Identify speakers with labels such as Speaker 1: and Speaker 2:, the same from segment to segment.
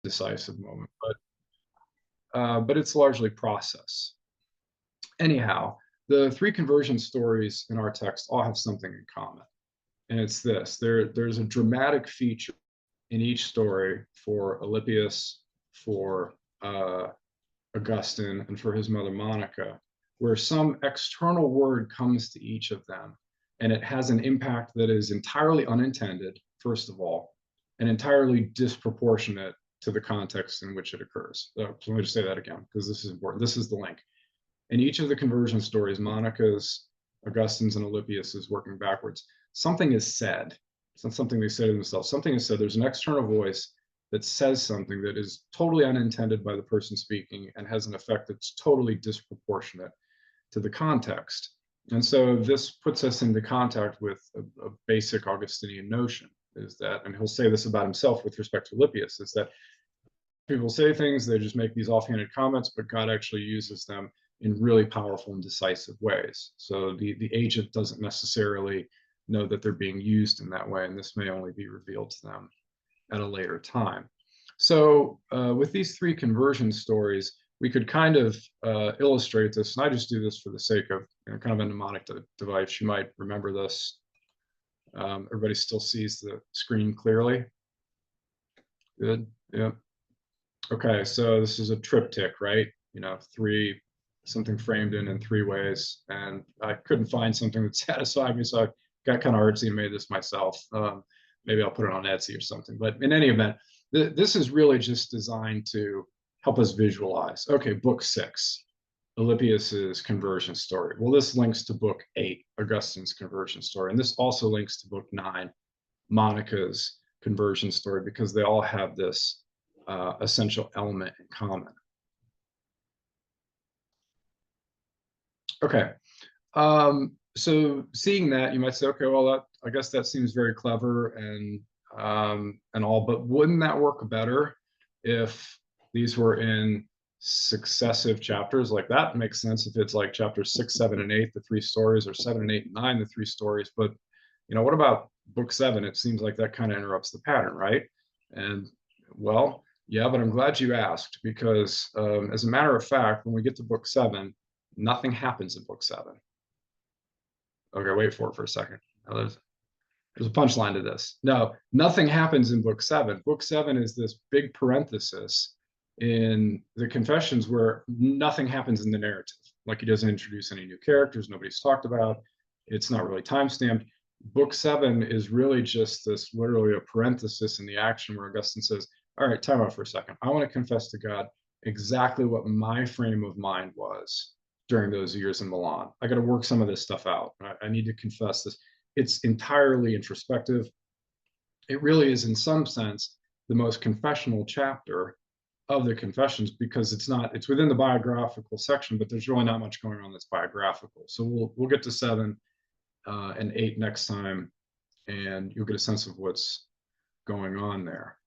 Speaker 1: decisive moment, but it's largely process. Anyhow, the three conversion stories in our text all have something in common, and it's this: there's a dramatic feature in each story for Alypius, for Augustine, and for his mother Monica, where some external word comes to each of them, and it has an impact that is entirely unintended, first of all, and entirely disproportionate to the context in which it occurs. So let me just say that again, because this is important. This is the link. In each of the conversion stories, Monica's, Augustine's, and Alypius's, working backwards, something is said. It's not something they say to themselves. Something is said. There's an external voice that says something that is totally unintended by the person speaking and has an effect that's totally disproportionate to the context. And so this puts us into contact with a basic Augustinian notion, is that, and he'll say this about himself with respect to Alypius, is that people say things, they just make these offhanded comments, but God actually uses them in really powerful and decisive ways. So the agent doesn't necessarily know that they're being used in that way, and this may only be revealed to them at a later time. So with these three conversion stories, we could kind of illustrate this, and I just do this for the sake of kind of a mnemonic device. You might remember this. Everybody still sees the screen clearly? Good, yeah. Okay, so this is a triptych, right? Something framed in three ways, and I couldn't find something that satisfied me, so I got kind of artsy and made this myself. Maybe I'll put it on Etsy or something, but in any event, this is really just designed to help us visualize. Okay, book 6, Alypius's conversion story. Well, this links to book 8, Augustine's conversion story, and this also links to book 9, Monica's conversion story, because they all have this essential element in common. Okay, so seeing that, you might say, okay, well, I guess that seems very clever and all, but wouldn't that work better if these were in successive chapters? Like, that makes sense if it's like chapters 6, 7, and 8, the 3 stories, or 7 and 8 and 9, the 3 stories. But what about book 7? It seems like that kind of interrupts the pattern, right? And well, yeah, but I'm glad you asked, because as a matter of fact, when we get to book 7, nothing happens in book 7. Okay, wait for it for a second. There's a punchline to this. No, nothing happens in book 7. Book 7 is this big parenthesis in the Confessions where nothing happens in the narrative. Like, he doesn't introduce any new characters, nobody's talked about. It's not really time-stamped. Book 7 is really just this, literally a parenthesis in the action where Augustine says, all right, time out for a second. I want to confess to God exactly what my frame of mind was during those years in Milan. I got to work some of this stuff out. I need to confess this. It's entirely introspective. It really is, in some sense, the most confessional chapter of the Confessions, because it's within the biographical section, but there's really not much going on that's biographical. So we'll get to 7 and 8 next time, and you'll get a sense of what's going on there.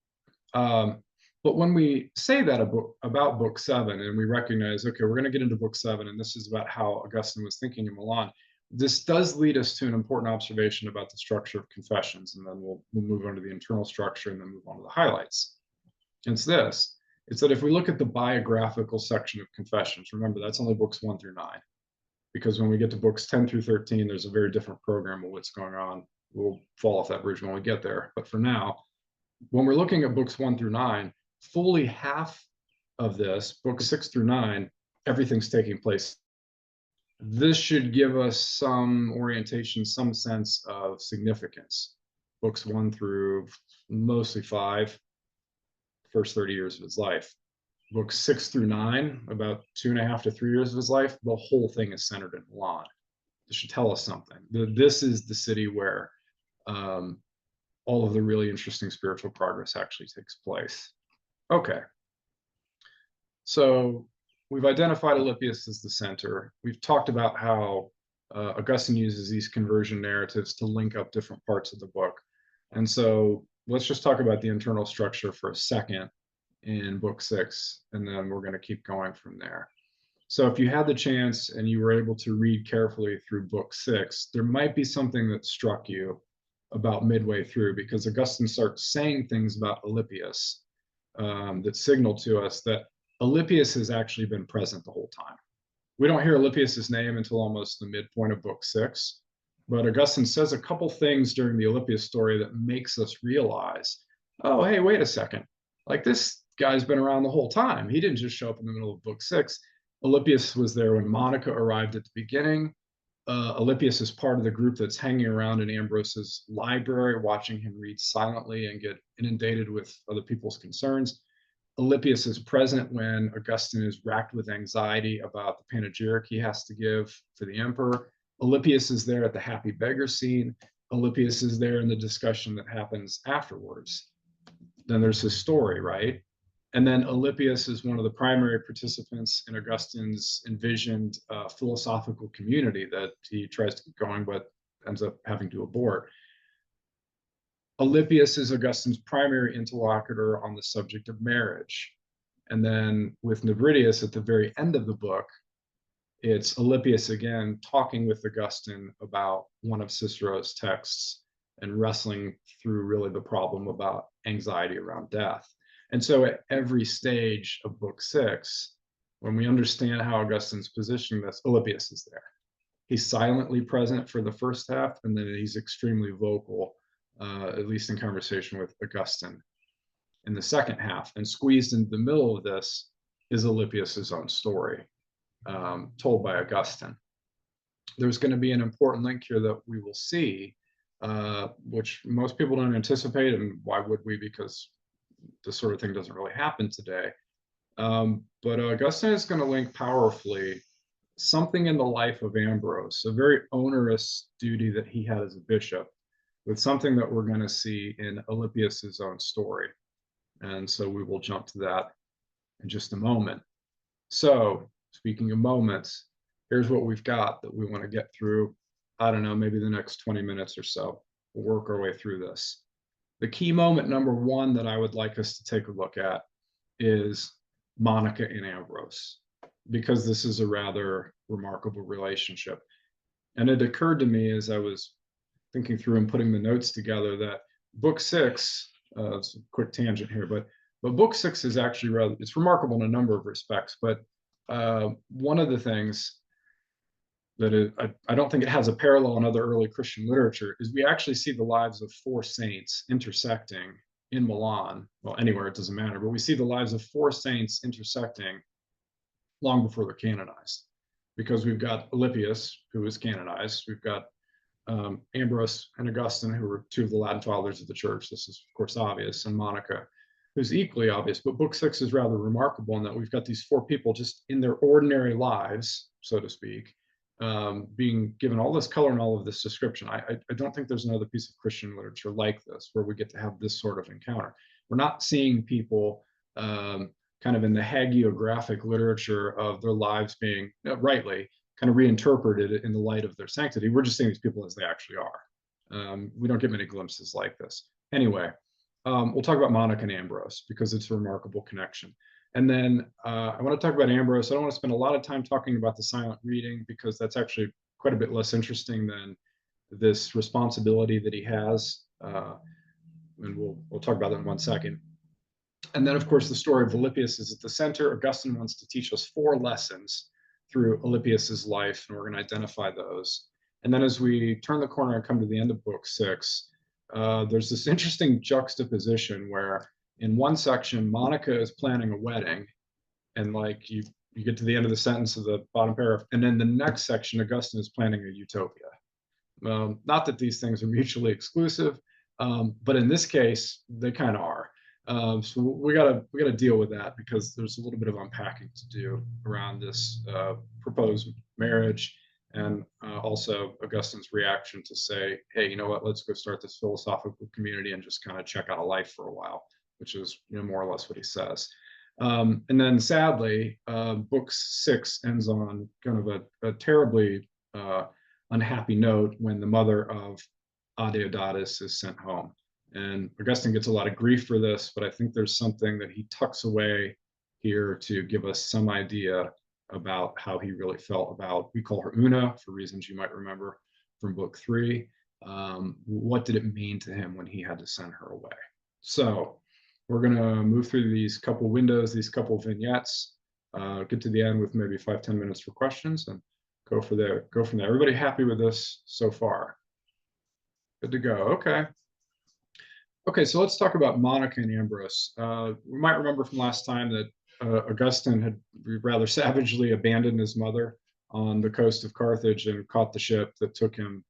Speaker 1: But when we say that about book 7, and we recognize, okay, we're going to get into book 7, and this is about how Augustine was thinking in Milan, this does lead us to an important observation about the structure of Confessions, and then we'll move on to the internal structure and then move on to the highlights. And it's this: it's that if we look at the biographical section of Confessions, remember that's only books 1 through 9, because when we get to books 10 through 13, there's a very different program of what's going on. We'll fall off that bridge when we get there. But for now, when we're looking at books 1 through 9, fully half of this, books 6 through 9, everything's taking place. This should give us some orientation, some sense of significance. Books 1 through mostly 5, first 30 years of his life. Books 6 through 9, about 2.5 to 3 years of his life, the whole thing is centered in Milan. This should tell us something. This is the city where all of the really interesting spiritual progress actually takes place. Okay. So we've identified Alypius as the center. We've talked about how Augustine uses these conversion narratives to link up different parts of the book. And so let's just talk about the internal structure for a second in book 6, and then we're going to keep going from there. So if you had the chance and you were able to read carefully through book 6, there might be something that struck you about midway through, because Augustine starts saying things about Alypius that signal to us that Alypius has actually been present the whole time. We don't hear Alypius's name until almost the midpoint of book 6, but Augustine says a couple things during the Alypius story that makes us realize, oh, hey, wait a second. Like, this guy's been around the whole time. He didn't just show up in the middle of book 6. Alypius was there when Monica arrived at the beginning. Alypius is part of the group that's hanging around in Ambrose's library, watching him read silently and get inundated with other people's concerns. Alypius is present when Augustine is racked with anxiety about the panegyric he has to give for the emperor. Alypius is there at the happy beggar scene. Alypius is there in the discussion that happens afterwards. Then there's his story, right? And then Alypius is one of the primary participants in Augustine's envisioned philosophical community that he tries to get going, but ends up having to abort. Alypius is Augustine's primary interlocutor on the subject of marriage. And then with Nebridius at the very end of the book, it's Alypius again talking with Augustine about one of Cicero's texts and wrestling through really the problem about anxiety around death. And so at every stage of book 6, when we understand how Augustine's positioning this, Alypius is there. He's silently present for the first half, and then he's extremely vocal, at least in conversation with Augustine in the second half. And squeezed into the middle of this is Alypius's own story, told by Augustine. There's going to be an important link here that we will see, which most people don't anticipate, and why would we? Because this sort of thing doesn't really happen today. But Augustine is going to link powerfully something in the life of Ambrose, a very onerous duty that he had as a bishop, with something that we're going to see in Alypius's own story. And so we will jump to that in just a moment. So speaking of moments, here's what we've got that we want to get through. I don't know, maybe the next 20 minutes or so. We'll work our way through this. The key moment number 1 that I would like us to take a look at is Monica and Ambrose, because this is a rather remarkable relationship. And it occurred to me as I was thinking through and putting the notes together that book 6, it's a quick tangent here, but book 6 is actually it's remarkable in a number of respects. But one of the things that I don't think it has a parallel in other early Christian literature is we actually see the lives of 4 saints intersecting in Milan. Well, anywhere, it doesn't matter, but we see the lives of 4 saints intersecting long before they're canonized, because we've got Alypius, who was canonized. We've got Ambrose and Augustine, who were 2 of the Latin fathers of the church. This is, of course, obvious. And Monica, who's equally obvious. But book 6 is rather remarkable in that we've got these 4 people just in their ordinary lives, so to speak, being given all this color and all of this description. I don't think there's another piece of Christian literature like this where we get to have this sort of encounter. We're not seeing people kind of in the hagiographic literature of their lives being rightly kind of reinterpreted in the light of their sanctity. We're just seeing these people as they actually are. We don't get many glimpses like this. Anyway, we'll talk about Monica and Ambrose because it's a remarkable connection. And then I want to talk about Ambrose. I don't want to spend a lot of time talking about the silent reading because that's actually quite a bit less interesting than this responsibility that he has. And we'll talk about that in one second. And then, of course, the story of Alypius is at the center. Augustine wants to teach us 4 lessons through Alypius's life, and we're going to identify those. And then as we turn the corner and come to the end of book 6, there's this interesting juxtaposition where in one section, Monica is planning a wedding, and like you get to the end of the sentence of the bottom paragraph, and then the next section, Augustine is planning a utopia. Not that these things are mutually exclusive, but in this case, they kind of are. So we gotta deal with that because there's a little bit of unpacking to do around this proposed marriage, and also Augustine's reaction to say, hey, you know what, let's go start this philosophical community and just kind of check out a life for a while, which is more or less what he says. And then sadly, book 6 ends on kind of a terribly unhappy note when the mother of Adeodatus is sent home. And Augustine gets a lot of grief for this, but I think there's something that he tucks away here to give us some idea about how he really felt about, we call her Una for reasons you might remember from book 3. What did it mean to him when he had to send her away? So We're going to move through these couple windows, these couple vignettes, get to the end with maybe 5-10 minutes for questions, and go from there. Everybody happy with this so far? Good to go. Okay. Okay, so let's talk about Monica and Ambrose. We might remember from last time that Augustine had rather savagely abandoned his mother on the coast of Carthage and caught the ship that took him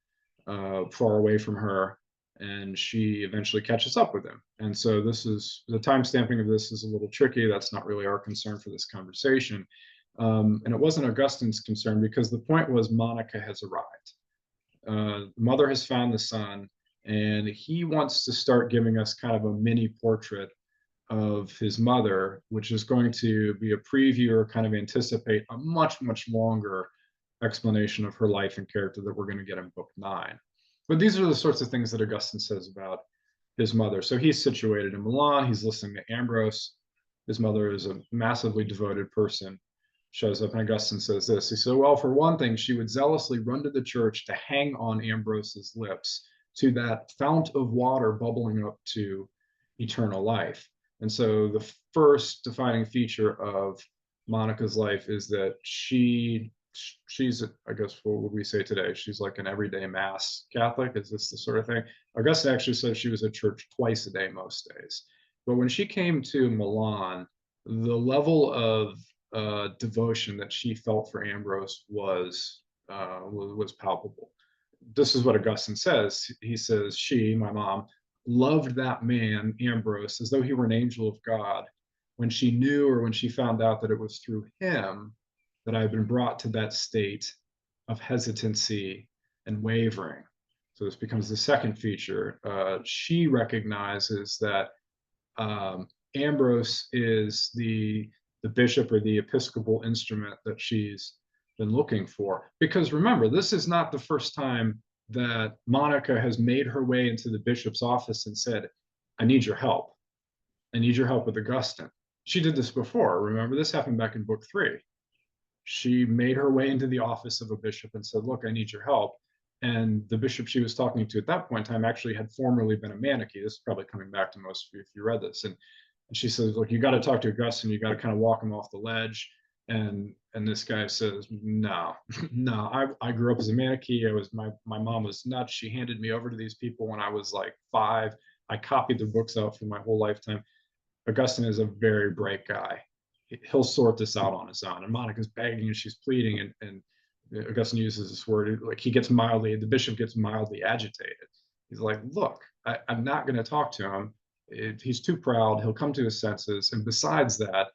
Speaker 1: far away from her, and she eventually catches up with him. And so this is the time stamping of this is a little tricky. That's not really our concern for this conversation. And it wasn't Augustine's concern because the point was Monica has arrived. Mother has found the son, and he wants to start giving us kind of a mini portrait of his mother, which is going to be a preview or kind of anticipate a much, much longer explanation of her life and character that we're going to get in book 9. But these are the sorts of things that Augustine says about his mother. So he's situated in Milan, he's listening to Ambrose. His mother is a massively devoted person. Shows up, and Augustine says this. He said, well, for one thing, she would zealously run to the church to hang on Ambrose's lips to that fount of water bubbling up to eternal life. And so the first defining feature of Monica's life is that she's, I guess, what would we say today? She's like an everyday mass Catholic. Is this the sort of thing? Augustine actually says she was at church twice a day most days. But when she came to Milan, the level of devotion that she felt for Ambrose was palpable. This is what Augustine says. He says, she, my mom, loved that man, Ambrose, as though he were an angel of God. When she knew, or when she found out that it was through him that I had been brought to that state of hesitancy and wavering. So this becomes the second feature. She recognizes that Ambrose is the bishop or the episcopal instrument that she's been looking for. Because remember, this is not the first time that Monica has made her way into the bishop's office and said, I need your help. I need your help with Augustine. She did this before. Remember, this happened back in book 3. She made her way into the office of a bishop and said, look, I need your help. And the bishop she was talking to at that point in time actually had formerly been a Manichae. This is probably coming back to most of you if you read this. And she says, look, you got to talk to Augustine. You got to kind of walk him off the ledge. And this guy says, no, I grew up as a Manichae. My mom was nuts. She handed me over to these people when I was like 5. I copied their books out for my whole lifetime. Augustine is a very bright guy. He'll sort this out on his own. And Monica's begging and she's pleading, and Augustine uses this word, like the bishop gets mildly agitated. He's like, look, I'm not going to talk to him. He's too proud. He'll come to his senses. And besides that,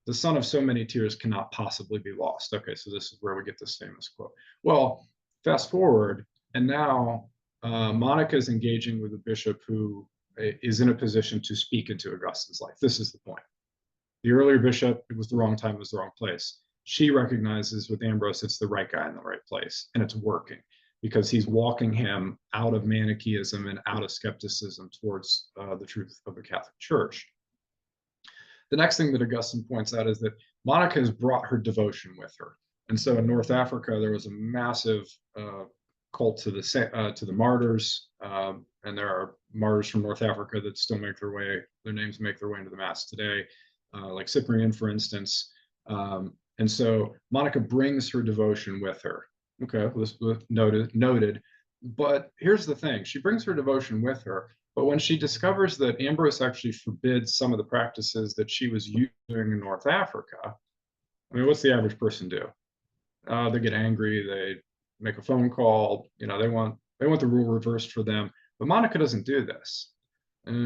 Speaker 1: the son of so many tears cannot possibly be lost. Okay, so this is where we get this famous quote. Well, fast forward, and now Monica is engaging with a bishop who is in a position to speak into Augustine's life. This is the point. The earlier bishop, it was the wrong time, it was the wrong place. She recognizes with Ambrose, it's the right guy in the right place, and it's working because he's walking him out of Manichaeism and out of skepticism towards the truth of the Catholic Church. The next thing that Augustine points out is that Monica has brought her devotion with her. And so in North Africa, there was a massive cult to the martyrs, and there are martyrs from North Africa that still their names make their way into the Mass today, like Cyprian, for instance. And so Monica brings her devotion with her. Okay, noted. But here's the thing. She brings her devotion with her, but when she discovers that Ambrose actually forbids some of the practices that she was using in North Africa, I mean, what's the average person do? They get angry, they make a phone call, they want the rule reversed for them. But Monica doesn't do this.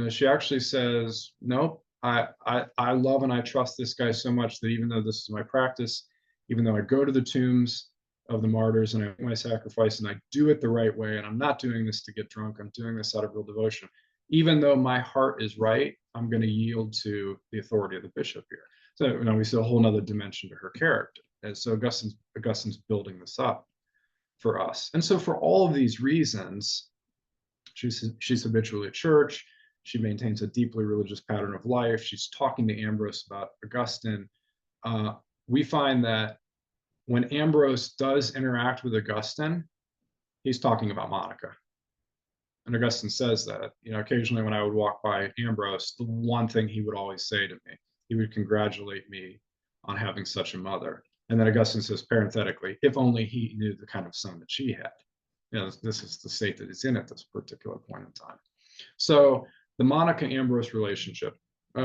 Speaker 1: She actually says, nope, I love and I trust this guy so much that even though this is my practice, even though I go to the tombs of the martyrs and I make my sacrifice and I do it the right way, and I'm not doing this to get drunk, I'm doing this out of real devotion. Even though my heart is right, I'm going to yield to the authority of the bishop here. So we see a whole nother dimension to her character. And so Augustine's building this up for us. And so for all of these reasons, she's habitually at church. She maintains a deeply religious pattern of life. She's talking to Ambrose about Augustine. We find that when Ambrose does interact with Augustine, he's talking about Monica. And Augustine says that, occasionally when I would walk by Ambrose, the one thing he would always say to me, he would congratulate me on having such a mother. And then Augustine says parenthetically, if only he knew the kind of son that she had. This is the state that it's in at this particular point in time. So the Monica-Ambrose relationship.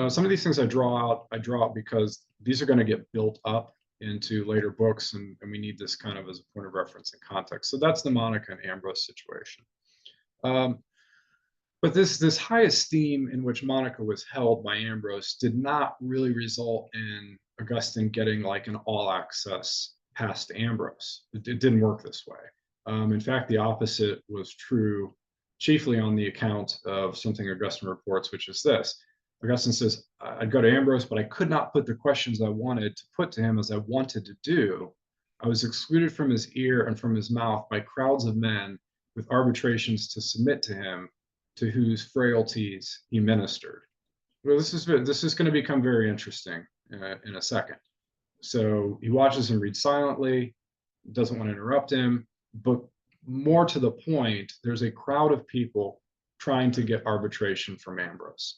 Speaker 1: Some of these things I draw out because these are going to get built up into later books, and we need this kind of as a point of reference and context. So that's the Monica and Ambrose situation. But this high esteem in which Monica was held by Ambrose did not really result in Augustine getting like an all access pass to Ambrose. It didn't work this way. In fact, the opposite was true, chiefly on the account of something Augustine reports, which is this. Augustine says, I'd go to Ambrose, but I could not put the questions I wanted to put to him as I wanted to do. I was excluded from his ear and from his mouth by crowds of men with arbitrations to submit to him, to whose frailties he ministered. Well, this is going to become very interesting in a second. So he watches him read silently, doesn't want to interrupt him, but more to the point, there's a crowd of people trying to get arbitration from Ambrose.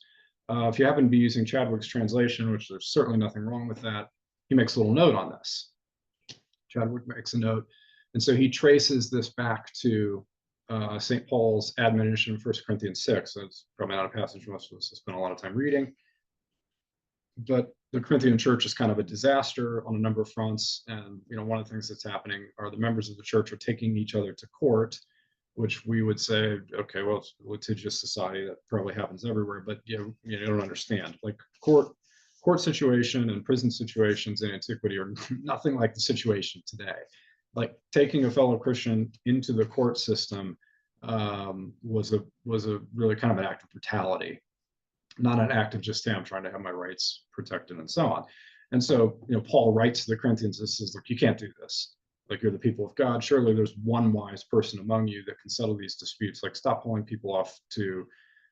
Speaker 1: If you happen to be using Chadwick's translation, which there's certainly nothing wrong with that, he makes a little note on this. Chadwick makes a note. And so he traces this back to St. Paul's admonition in 1 Corinthians 6. So it's probably not a passage most of us have spent a lot of time reading. But the Corinthian church is kind of a disaster on a number of fronts. And one of the things that's happening are the members of the church are taking each other to court, which we would say, okay, well, it's a litigious society. That probably happens everywhere, but you don't understand. Like court situation and prison situations in antiquity are nothing like the situation today. Like taking a fellow Christian into the court system was a really kind of an act of brutality, not an act of just, hey, I'm trying to have my rights protected and so on. And so, Paul writes to the Corinthians and says, look, you can't do this. Like, you're the people of God. Surely there's one wise person among you that can settle these disputes. Like, stop pulling people off to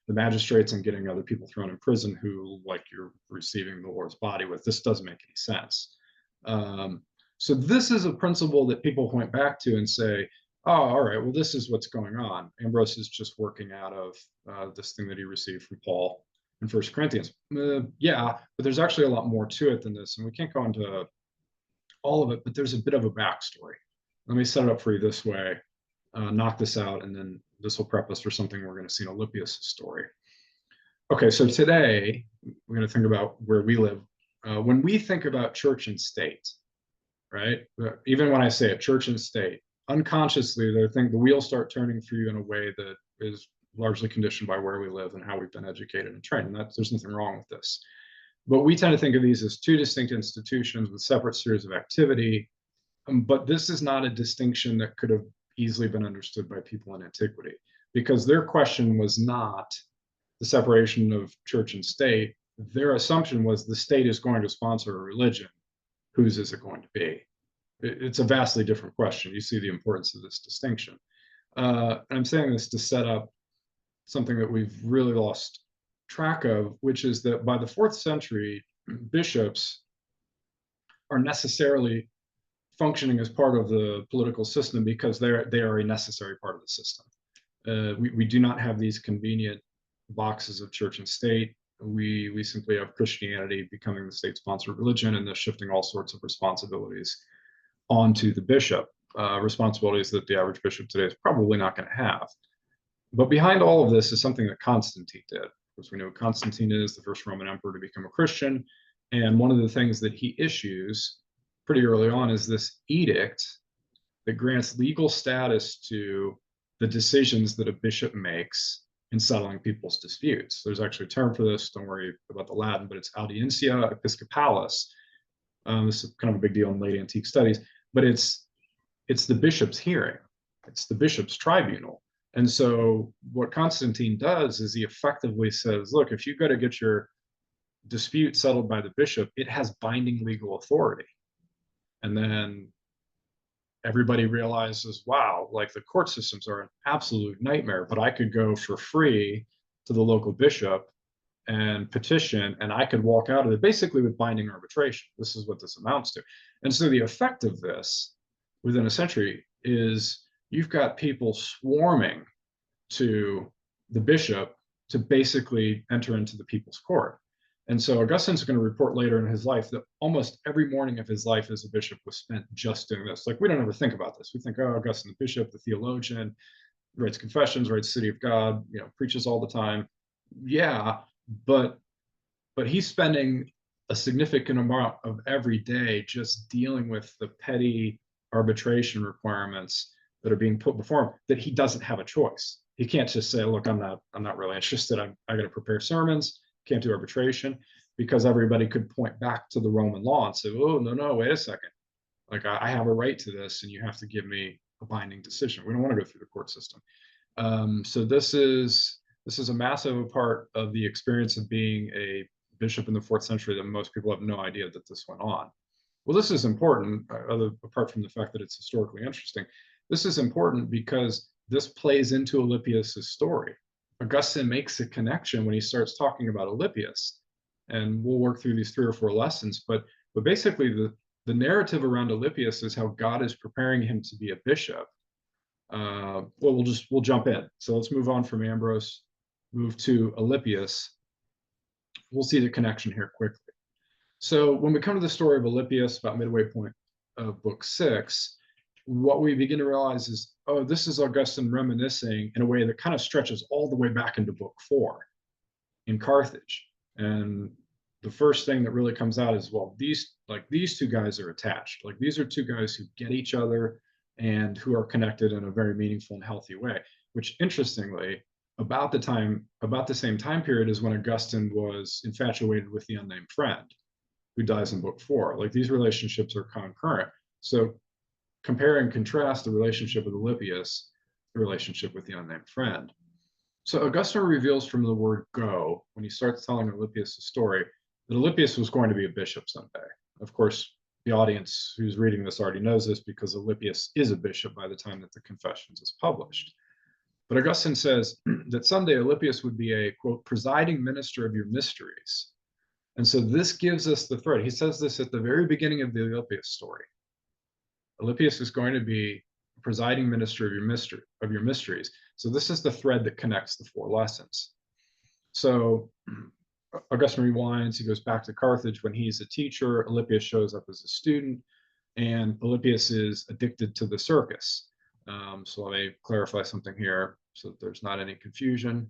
Speaker 1: the magistrates and getting other people thrown in prison who, like, you're receiving the Lord's body with. This doesn't make any sense. So this is a principle that people point back to and say, oh, all right, well, this is what's going on. Ambrose is just working out of this thing that he received from Paul in 1 Corinthians. Yeah, but there's actually a lot more to it than this, and we can't go into all of it, but there's a bit of a backstory. Let me set it up for you this way, knock this out, and then this will prep us for something we're going to see in Alypius' story. Okay, so today we're going to think about where we live. When we think about church and state, right? Even when I say it, church and state, unconsciously, the wheels start turning for you in a way that is largely conditioned by where we live and how we've been educated and trained. And there's nothing wrong with this. But we tend to think of these as two distinct institutions with separate spheres of activity. But this is not a distinction that could have easily been understood by people in antiquity, because their question was not the separation of church and state. Their assumption was the state is going to sponsor a religion. Whose is it going to be? It's a vastly different question. You see the importance of this distinction. I'm saying this to set up something that we've really lost track of, which is that by the 4th century, bishops are necessarily functioning as part of the political system because they are a necessary part of the system. We do not have these convenient boxes of church and state. We simply have Christianity becoming the state-sponsored religion and thus shifting all sorts of responsibilities onto the bishop, responsibilities that the average bishop today is probably not going to have. But behind all of this is something that Constantine did. Because we know Constantine is the first Roman emperor to become a Christian. And one of the things that he issues pretty early on is this edict that grants legal status to the decisions that a bishop makes in settling people's disputes. There's actually a term for this. Don't worry about the Latin, but it's audiencia episcopalis. This is kind of a big deal in late antique studies, but it's the bishop's hearing. It's the bishop's tribunal. And so what Constantine does is he effectively says, look, if you go to get your dispute settled by the bishop, it has binding legal authority. And then everybody realizes, wow, like the court systems are an absolute nightmare, but I could go for free to the local bishop and petition, and I could walk out of it basically with binding arbitration. This is what this amounts to. And so the effect of this within a century is you've got people swarming to the bishop to basically enter into the people's court. And so Augustine's going to report later in his life that almost every morning of his life as a bishop was spent just doing this. Like, we don't ever think about this. We think, oh, Augustine, the bishop, the theologian, writes confessions, writes City of God, preaches all the time. Yeah, but he's spending a significant amount of every day just dealing with the petty arbitration requirements that are being put before him, that he doesn't have a choice. He can't just say, look, I'm not really interested. I got to prepare sermons, can't do arbitration, because everybody could point back to the Roman law and say, oh, no, wait a second. Like, I have a right to this, and you have to give me a binding decision. We don't want to go through the court system. So this is a massive part of the experience of being a bishop in the 4th century that most people have no idea that this went on. Well, this is important, apart from the fact that it's historically interesting. This is important because this plays into Alypius's story. Augustine makes a connection when he starts talking about Alypius, and we'll work through these 3 or 4 lessons. But basically, the narrative around Alypius is how God is preparing him to be a bishop. Well, we'll jump in. So let's move on from Ambrose, move to Alypius. We'll see the connection here quickly. So when we come to the story of Alypius, about midway point of book 6, what we begin to realize is, oh, this is Augustine reminiscing in a way that kind of stretches all the way back into book 4 in Carthage. And the first thing that really comes out is, well, these 2 guys are attached. Like, these are 2 guys who get each other and who are connected in a very meaningful and healthy way, which, interestingly, about the same time period is when Augustine was infatuated with the unnamed friend who dies in book 4. Like, these relationships are concurrent. So compare and contrast the relationship with Alypius, the relationship with the unnamed friend. So Augustine reveals from the word go, when he starts telling Alypius' story, that Alypius was going to be a bishop someday. Of course, the audience who's reading this already knows this, because Alypius is a bishop by the time that the Confessions is published. But Augustine says that someday Alypius would be a, quote, presiding minister of your mysteries. And so this gives us the thread. He says this at the very beginning of the Alypius story. Alypius is going to be presiding minister of your mysteries. So this is the thread that connects the 4 lessons. So Augustine rewinds. He goes back to Carthage when he's a teacher. Alypius shows up as a student, and Alypius is addicted to the circus. So let me clarify something here so that there's not any confusion.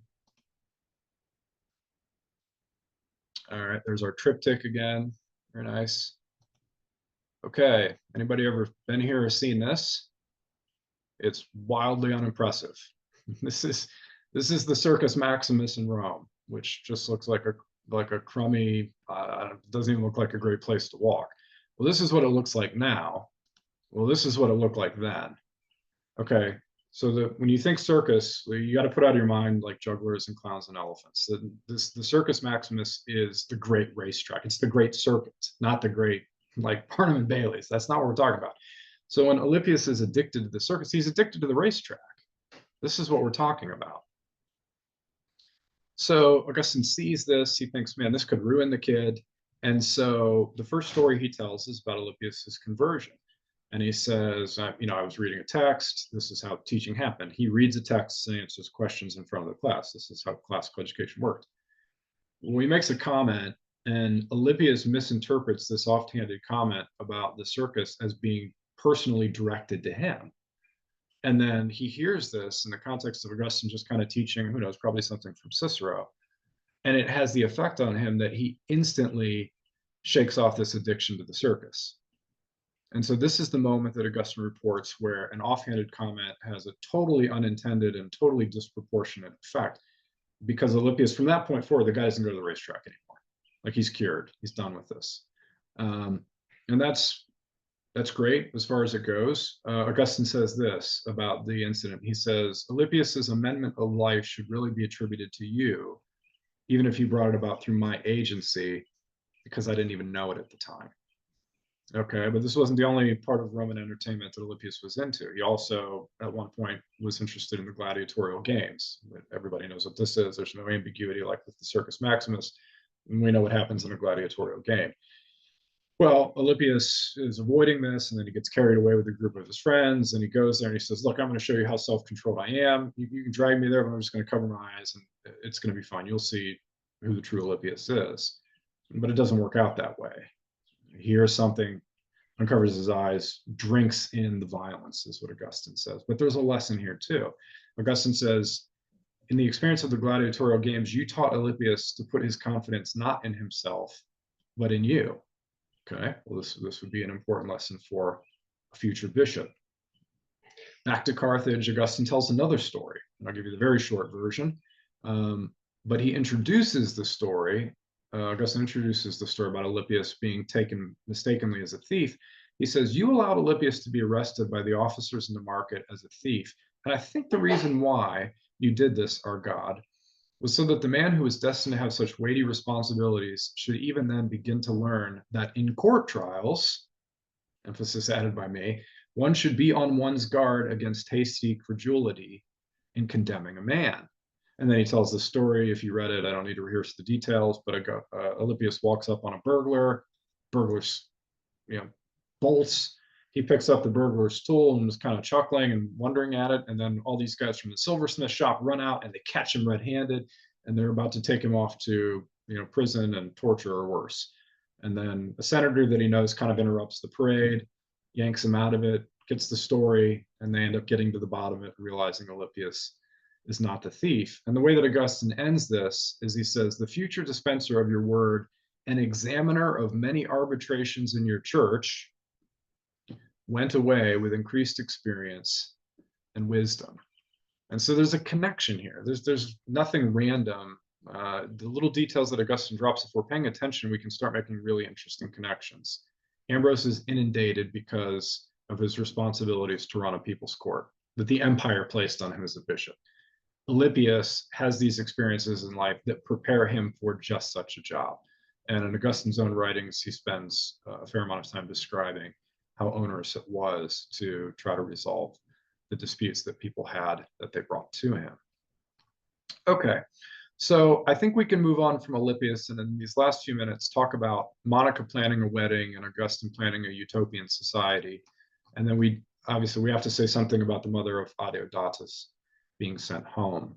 Speaker 1: All right, there's our triptych again. Very nice. Okay, anybody ever been here or seen this? It's wildly unimpressive. This is the Circus Maximus in Rome, which just looks like a crummy, doesn't even look like a great place to walk. Well, this is what it looks like now. Well, this is what it looked like then. Okay, so when you think circus, you got to put out of your mind like jugglers and clowns and elephants. The Circus Maximus is the great racetrack. It's the great circuit, not the great like Barnum and Bailey's. That's not what we're talking about. So when Alypius is addicted to the circus, he's addicted to the racetrack. This is what we're talking about. So Augustine sees this. He thinks, man, this could ruin the kid. And so the first story he tells is about Alypius's conversion. And he says, I was reading a text. This is how teaching happened. He reads a text and answers questions in front of the class. This is how classical education worked. Well, he makes a comment, and Alypius misinterprets this offhanded comment about the circus as being personally directed to him. And then he hears this in the context of Augustine just kind of teaching, who knows, probably something from Cicero. And it has the effect on him that he instantly shakes off this addiction to the circus. And so this is the moment that Augustine reports where an offhanded comment has a totally unintended and totally disproportionate effect, because Alypius, from that point forward, the guy doesn't go to the racetrack anymore. Like, he's cured. He's done with this. And that's great as far as it goes. Augustine says this about the incident. He says, Alypius's amendment of life should really be attributed to you, even if you brought it about through my agency, because I didn't even know it at the time. Okay, but this wasn't the only part of Roman entertainment that Alypius was into. He also, at one point, was interested in the gladiatorial games. Everybody knows what this is. There's no ambiguity like with the Circus Maximus. And we know what happens in a gladiatorial game. Well, Alypius is avoiding this, and then he gets carried away with a group of his friends, and he goes there and he says, look, I'm going to show you how self-controlled I am. You can drag me there, but I'm just going to cover my eyes, and it's going to be fine. You'll see who the true Alypius is. But it doesn't work out that way. He hears something, uncovers his eyes, drinks in the violence, is what Augustine says. But there's a lesson here too. Augustine says, in the experience of the gladiatorial games, you taught Alypius to put his confidence not in himself, but in you. Okay, well, this would be an important lesson for a future bishop. Back to Carthage, Augustine tells another story. And I'll give you the very short version. But he introduces the story. Augustine introduces the story about Alypius being taken mistakenly as a thief. He says, you allowed Alypius to be arrested by the officers in the market as a thief. And I think the reason why you did this, our God, was so that the man who was destined to have such weighty responsibilities should even then begin to learn that in court trials, emphasis added by me, one should be on one's guard against hasty credulity in condemning a man. And then he tells the story. If you read it, I don't need to rehearse the details, but Alypius walks up on a burglar. Burglar's, bolts. He picks up the burglar's tool and is kind of chuckling and wondering at it. And then all these guys from the silversmith shop run out and they catch him red-handed, and they're about to take him off to, prison and torture or worse. And then a senator that he knows kind of interrupts the parade, yanks him out of it, gets the story, and they end up getting to the bottom of it, realizing Alypius is not the thief. And the way that Augustine ends this is he says, the future dispenser of your word, an examiner of many arbitrations in your church, went away with increased experience and wisdom. And so there's a connection here. There's nothing random. The little details that Augustine drops, if we're paying attention, we can start making really interesting connections. Ambrose is inundated because of his responsibilities to run a people's court that the empire placed on him as a bishop. Alypius has these experiences in life that prepare him for just such a job. And in Augustine's own writings, he spends a fair amount of time describing how onerous it was to try to resolve the disputes that people had that they brought to him. Okay, so I think we can move on from Alypius and in these last few minutes talk about Monica planning a wedding and Augustine planning a utopian society. And then we have to say something about the mother of Adeodatus being sent home.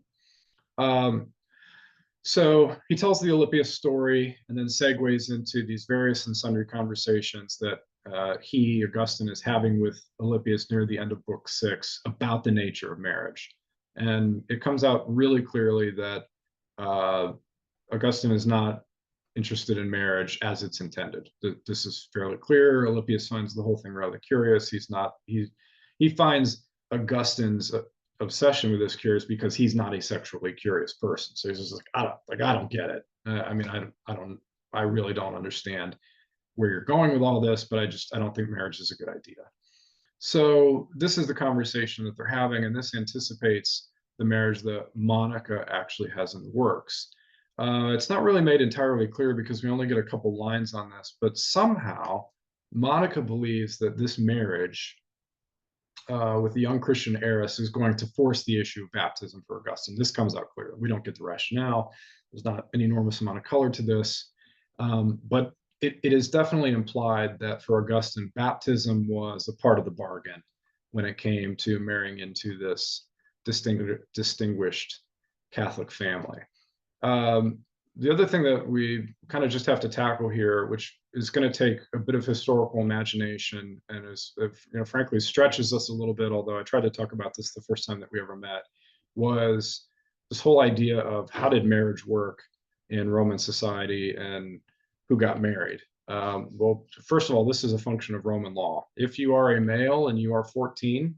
Speaker 1: So he tells the Alypius story and then segues into these various and sundry conversations that Augustine, is having with Alypius near the end of book 6 about the nature of marriage. And it comes out really clearly that Augustine is not interested in marriage as it's intended. This is fairly clear. Alypius finds the whole thing rather curious. He finds Augustine's obsession with this curious because he's not a sexually curious person. So he's just like, I don't get it. I really don't understand where you're going with all this, but I don't think marriage is a good idea. So this is the conversation that they're having, and this anticipates the marriage that Monica actually has in the works. It's not really made entirely clear because we only get a couple lines on this, but somehow Monica believes that this marriage with the young Christian heiress is going to force the issue of baptism for Augustine. This comes out clearly. We don't get the rationale. There's not an enormous amount of color to this, but it is definitely implied that for Augustine, baptism was a part of the bargain when it came to marrying into this distinguished Catholic family. The other thing that we kind of just have to tackle here, which is going to take a bit of historical imagination and is, frankly, stretches us a little bit, although I tried to talk about this the first time that we ever met, was this whole idea of how did marriage work in Roman society and who got married. Well, first of all, this is a function of Roman law. If you are a male and you are 14,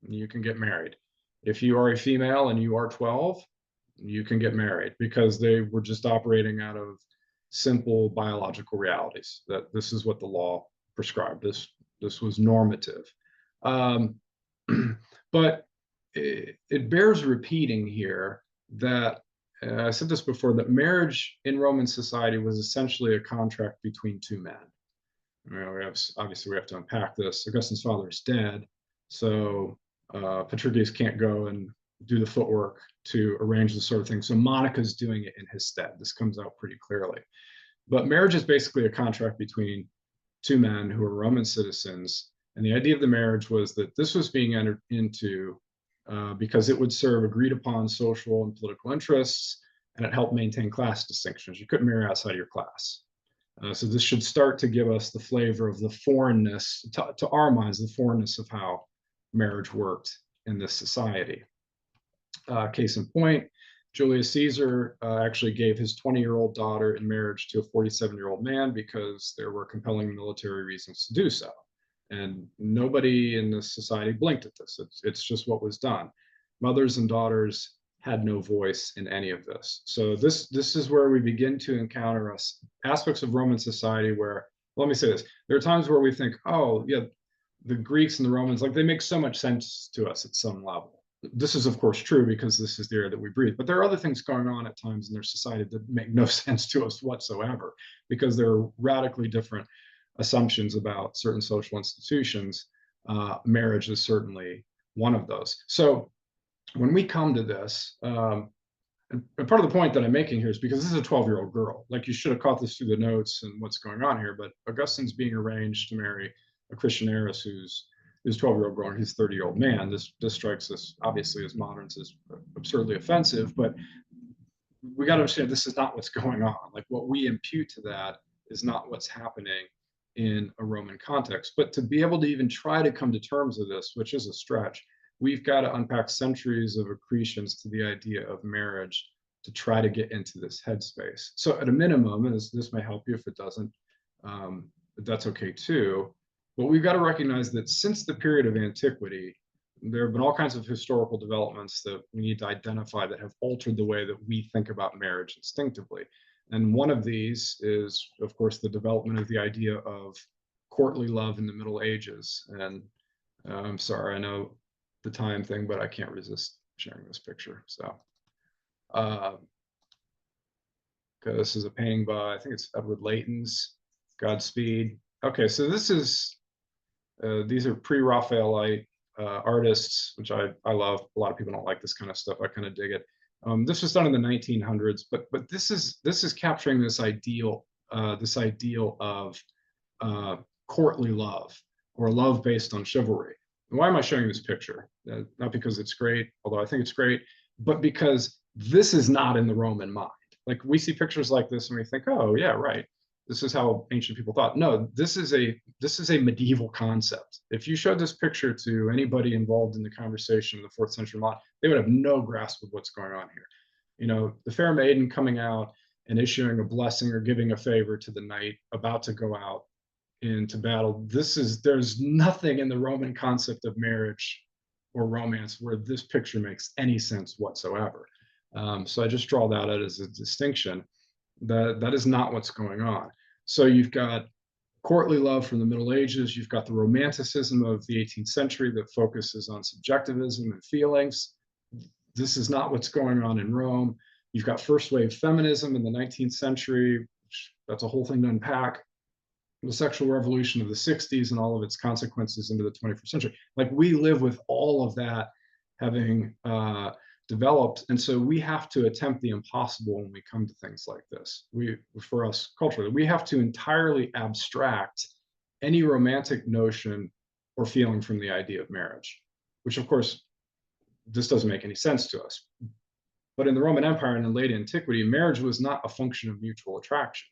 Speaker 1: you can get married. If you are a female and you are 12, you can get married, because they were just operating out of simple biological realities, that this is what the law prescribed. This was normative. But it bears repeating here that I said this before, that marriage in Roman society was essentially a contract between two men. Obviously we have to unpack this. Augustine's father is dead, so Patricius can't go and do the footwork to arrange this sort of thing. So Monica's doing it in his stead. This comes out pretty clearly. But marriage is basically a contract between two men who were Roman citizens. And the idea of the marriage was that this was being entered into because it would serve agreed upon social and political interests, and it helped maintain class distinctions. You couldn't marry outside of your class. So this should start to give us the flavor of the foreignness, to our minds, the foreignness of how marriage worked in this society. Case in point, Julius Caesar actually gave his 20-year-old daughter in marriage to a 47-year-old man because there were compelling military reasons to do so. And nobody in this society blinked at this. It's just what was done. Mothers and daughters had no voice in any of this. So this is where we begin to encounter aspects of Roman society where, let me say this, there are times where we think, oh yeah, the Greeks and the Romans, like they make so much sense to us at some level. This is of course true because this is the air that we breathe, but there are other things going on at times in their society that make no sense to us whatsoever because they're radically different assumptions about certain social institutions. Marriage is certainly one of those. So when we come to this, and part of the point that I'm making here is because this is a 12-year-old girl. Like you should have caught this through the notes and what's going on here, but Augustine's being arranged to marry a Christian heiress who's 12-year-old girl and he's 30-year-old man. This strikes us obviously as moderns as absurdly offensive, but we got to understand this is not what's going on. Like what we impute to that is not what's happening in a Roman context. But to be able to even try to come to terms with this, which is a stretch, we've got to unpack centuries of accretions to the idea of marriage to try to get into this headspace. So at a minimum, and this may help you if it doesn't, that's okay too. But we've got to recognize that since the period of antiquity, there have been all kinds of historical developments that we need to identify that have altered the way that we think about marriage instinctively. And one of these is, of course, the development of the idea of courtly love in the Middle Ages. And I'm sorry, I know the time thing, but I can't resist sharing this picture. So, this is a painting by, I think it's Edward Layton's Godspeed. Okay, so this is, these are pre-Raphaelite artists, which I love. A lot of people don't like this kind of stuff. I kind of dig it. This was done in the 1900s, but this is capturing this ideal of courtly love or love based on chivalry. And why am I showing this picture? Not because it's great, although I think it's great, but because this is not in the Roman mind. Like we see pictures like this and we think, oh yeah, right. This is how ancient people thought. No, this is a medieval concept. If you showed this picture to anybody involved in the conversation in the 4th century modern, they would have no grasp of what's going on here. You know, the fair maiden coming out and issuing a blessing or giving a favor to the knight about to go out into battle. There's nothing in the Roman concept of marriage or romance where this picture makes any sense whatsoever. So I just draw that out as a distinction. That is not what's going on. So you've got courtly love from the Middle Ages. You've got the romanticism of the 18th century that focuses on subjectivism and feelings. This is not what's going on in Rome. You've got first wave feminism in the 19th century, which that's a whole thing to unpack. The sexual revolution of the 60s and all of its consequences into the 21st century. Like we live with all of that having developed, and so we have to attempt the impossible when we come to things like this. For us culturally, we have to entirely abstract any romantic notion or feeling from the idea of marriage, which of course this doesn't make any sense to us. But in the Roman Empire and in late antiquity, marriage was not a function of mutual attraction.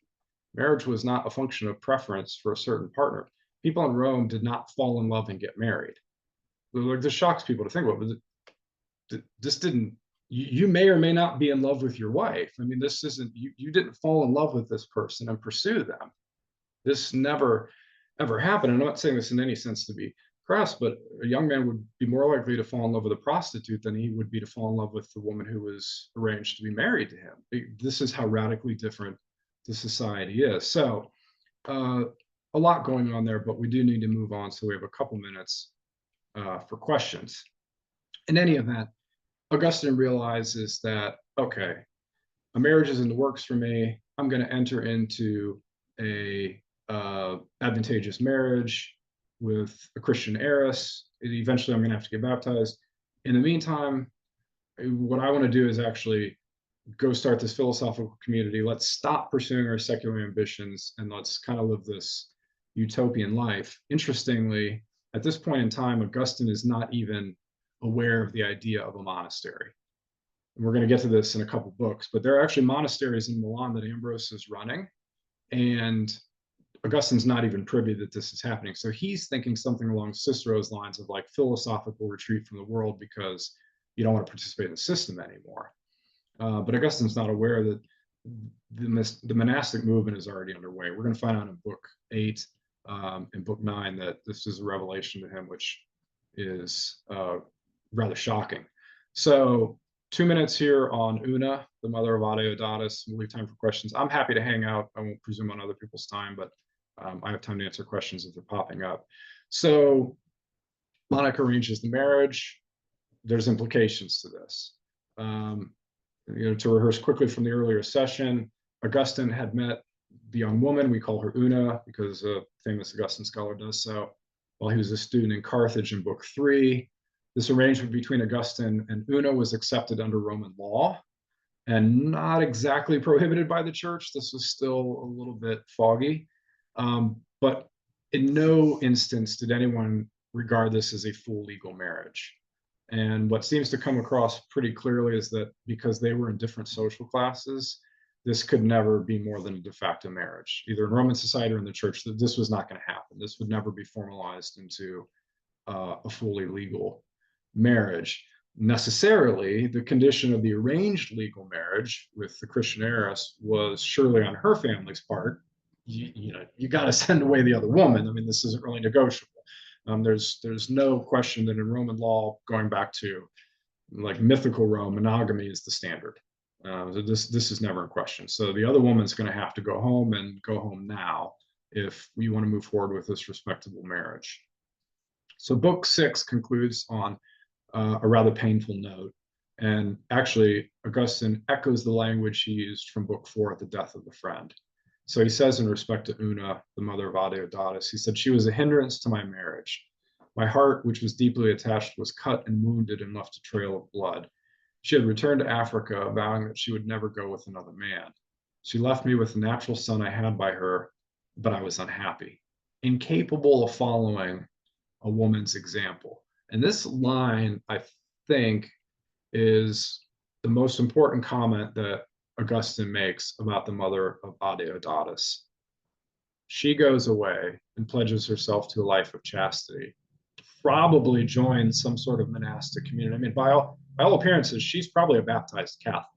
Speaker 1: Marriage was not a function of preference for a certain partner. People in Rome did not fall in love and get married. Like this shocks people to think about, but this didn't, you may or may not be in love with your wife. I mean, this isn't, you didn't fall in love with this person and pursue them. This never, ever happened. I'm not saying this in any sense to be crass, but a young man would be more likely to fall in love with a prostitute than he would be to fall in love with the woman who was arranged to be married to him. This is how radically different the society is. So a lot going on there, but we do need to move on. So we have a couple minutes for questions. In any event, Augustine realizes that, okay, a marriage is in the works for me. I'm going to enter into a advantageous marriage with a Christian heiress. Eventually, I'm going to have to get baptized. In the meantime, what I want to do is actually go start this philosophical community. Let's stop pursuing our secular ambitions and let's kind of live this utopian life. Interestingly, at this point in time, Augustine is not even aware of the idea of a monastery. And we're going to get to this in a couple books, but there are actually monasteries in Milan that Ambrose is running, and Augustine's not even privy that this is happening. So he's thinking something along Cicero's lines of like philosophical retreat from the world because you don't want to participate in the system anymore. But Augustine's not aware that the monastic movement is already underway. We're going to find out in book 8 and book 9 that this is a revelation to him, which is rather shocking. So 2 minutes here on Una, the mother of Adeodatus. We'll leave time for questions. I'm happy to hang out. I won't presume on other people's time, but I have time to answer questions if they're popping up. So Monica arranges the marriage. There's implications to this. To rehearse quickly from the earlier session, Augustine had met the young woman. We call her Una because a famous Augustine scholar does so while he was a student in Carthage in book 3. This arrangement between Augustine and Una was accepted under Roman law and not exactly prohibited by the church. This was still a little bit foggy. But in no instance did anyone regard this as a full legal marriage. And what seems to come across pretty clearly is that because they were in different social classes, this could never be more than a de facto marriage, either in Roman society or in the church. That this was not going to happen. This would never be formalized into a fully legal marriage. Necessarily, the condition of the arranged legal marriage with the Christian heiress was surely on her family's part. You got to send away the other woman. I mean, this isn't really negotiable. There's no question that in Roman law, going back to like mythical Rome, monogamy is the standard. So this is never in question. So the other woman's going to have to go home and go home now if we want to move forward with this respectable marriage. So book 6 concludes on a rather painful note. And actually, Augustine echoes the language he used from book 4 at the death of the friend. So he says in respect to Una, the mother of Adeodatus, he said, "She was a hindrance to my marriage. My heart, which was deeply attached, was cut and wounded and left a trail of blood. She had returned to Africa, vowing that she would never go with another man. She left me with the natural son I had by her, but I was unhappy, incapable of following a woman's example." And this line, I think, is the most important comment that Augustine makes about the mother of Adeodatus. She goes away and pledges herself to a life of chastity, probably joins some sort of monastic community. I mean, by all appearances, she's probably a baptized Catholic.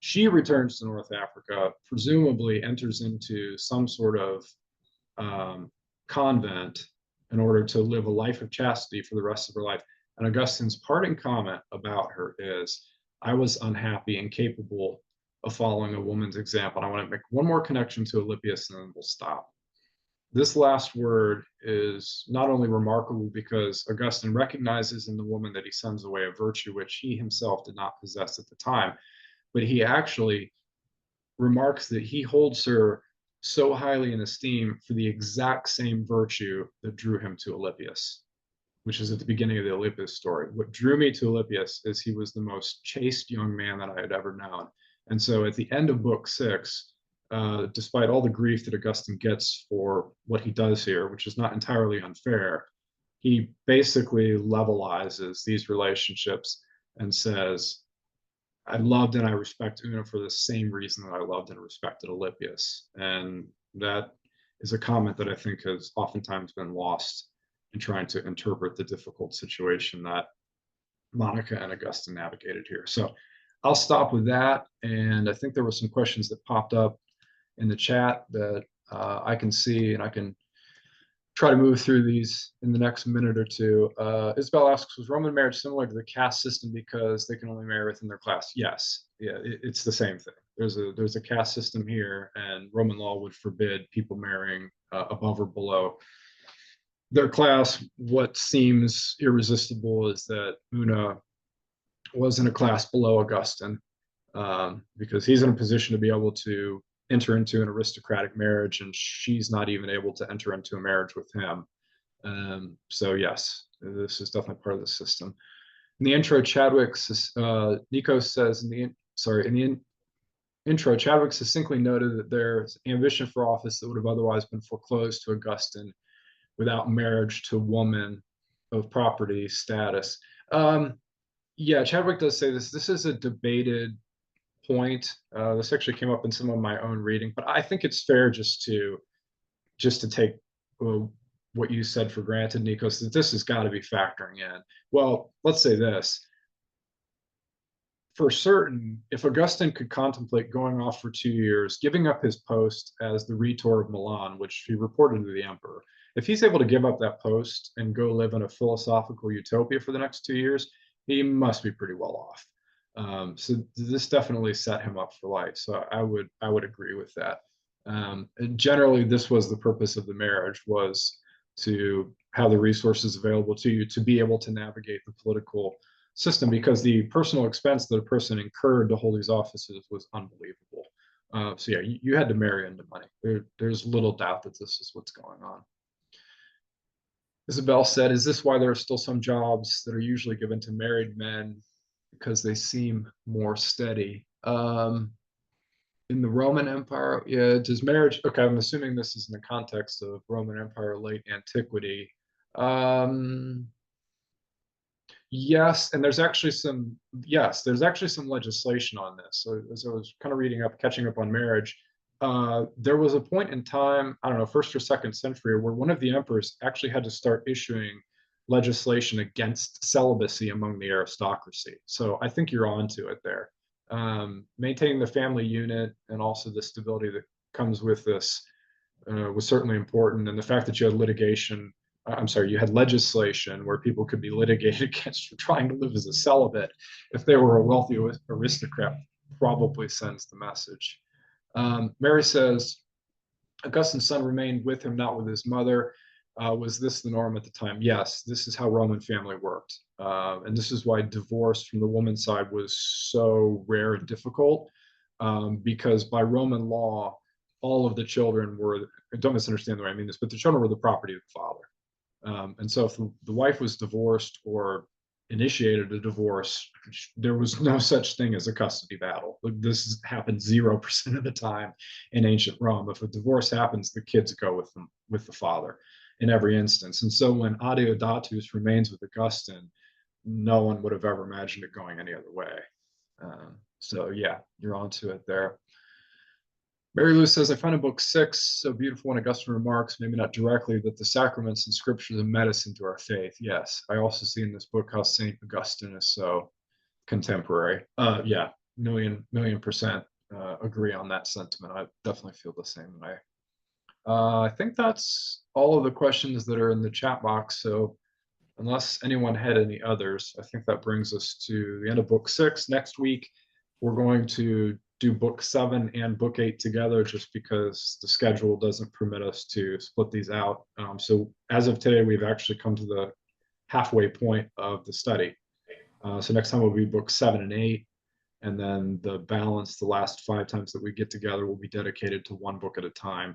Speaker 1: She returns to North Africa, presumably enters into some sort of convent in order to live a life of chastity for the rest of her life. And Augustine's parting comment about her is, "I was unhappy and incapable of following a woman's example." And I want to make one more connection to Alypius and then we'll stop. This last word is not only remarkable because Augustine recognizes in the woman that he sends away a virtue which he himself did not possess at the time, but he actually remarks that he holds her so highly in esteem for the exact same virtue that drew him to Alypius, which is at the beginning of the Alypius story. What drew me to Alypius is he was the most chaste young man that I had ever known. And so at the end of book 6, despite all the grief that Augustine gets for what he does here, which is not entirely unfair, he basically levelizes these relationships and says, "I loved and I respect Una for the same reason that I loved and respected Alypius." And that is a comment that I think has oftentimes been lost in trying to interpret the difficult situation that Monica and Augustine navigated here. So I'll stop with that. And I think there were some questions that popped up in the chat that I can see, and I can try to move through these in the next minute or two. Isabel asks, was Roman marriage similar to the caste system because they can only marry within their class? Yes, yeah, it's the same thing. There's a caste system here, and Roman law would forbid people marrying above or below their class. What seems irresistible is that Una was in a class below Augustine because he's in a position to be able to enter into an aristocratic marriage, and she's not even able to enter into a marriage with him. So yes, this is definitely part of the system. In the intro, Chadwick, Nico says in the intro, Chadwick succinctly noted that there's ambition for office that would have otherwise been foreclosed to Augustine without marriage to woman of property status. Yeah, Chadwick does say this. This is a debated point. This actually came up in some of my own reading, but I think it's fair just to take what you said for granted, Nikos, that this has got to be factoring in. Well, let's say this. For certain, if Augustine could contemplate going off for 2 years, giving up his post as the Rhetor of Milan, which he reported to the emperor, if he's able to give up that post and go live in a philosophical utopia for the next 2 years, he must be pretty well off. So this definitely set him up for life. So I would agree with that. Generally, this was the purpose of the marriage, was to have the resources available to you to be able to navigate the political system, because the personal expense that a person incurred to hold these offices was unbelievable. So yeah, you had to marry into money. There's little doubt that this is what's going on. Isabel said, is this why there are still some jobs that are usually given to married men because they seem more steady? In the Roman Empire, yeah, does marriage, okay, I'm assuming this is in the context of Roman Empire, late antiquity. Yes, and there's actually some legislation on this. So as I was kind of reading up, catching up on marriage, there was a point in time, I don't know, first or second century, where one of the emperors actually had to start issuing legislation against celibacy among the aristocracy. So I think you're onto it there. Maintaining the family unit and also the stability that comes with this was certainly important. And the fact that you had you had legislation where people could be litigated against for trying to live as a celibate if they were a wealthy aristocrat probably sends the message. Mary says, Augustine's son remained with him, not with his mother. Was this the norm at the time? Yes, this is how Roman family worked. And this is why divorce from the woman's side was so rare and difficult, because by Roman law, all of the children were, don't misunderstand the way I mean this, but the children were the property of the father. And so if the wife was divorced or initiated a divorce, there was no such thing as a custody battle. This happened 0% of the time in ancient Rome. If a divorce happens, the kids go with the father in every instance. And so when Adeodatus remains with Augustine, no one would have ever imagined it going any other way. So yeah, you're onto it there. Mary Lou says, I find in book 6 so beautiful when Augustine remarks, maybe not directly, that the sacraments and scriptures are medicine to our faith. Yes, I also see in this book how St. Augustine is so contemporary. Yeah, million percent agree on that sentiment. I definitely feel the same way. I think that's all of the questions that are in the chat box. So unless anyone had any others, I think that brings us to the end of book 6. Next week, we're going to do book 7 and book 8 together, just because the schedule doesn't permit us to split these out. So as of today, we've actually come to the halfway point of the study. So next time will be book 7 and 8. And then the balance, the last 5 times that we get together, will be dedicated to one book at a time,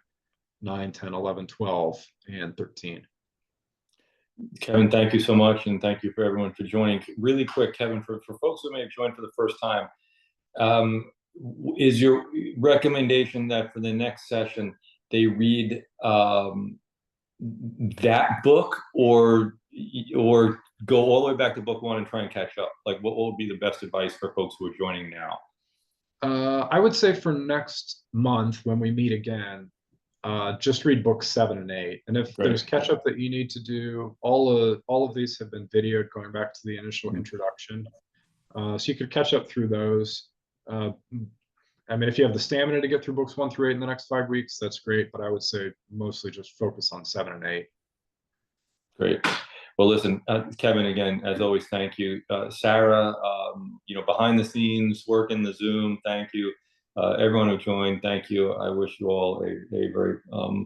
Speaker 1: 9, 10, 11, 12, and 13.
Speaker 2: Kevin, thank you so much. And thank you for everyone for joining. Really quick, Kevin, for folks who may have joined for the first time, is your recommendation that for the next session, they read that book or go all the way back to book 1 and try and catch up? Like, what would be the best advice for folks who are joining now?
Speaker 1: I would say for next month when we meet again, just read books 7 and 8. And if there's catch up that you need to do, all of these have been videoed going back to the initial introduction. So you could catch up through those. I mean, if you have the stamina to get through books 1 through 8 in the next 5 weeks, that's great. But I would say mostly just focus on 7 and 8.
Speaker 2: Great. Well, listen, Kevin, again, as always, thank you. Sarah, behind the scenes, working the Zoom, thank you. Everyone who joined, thank you. I wish you all a very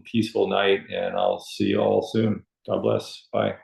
Speaker 2: peaceful night, and I'll see you all soon. God bless. Bye.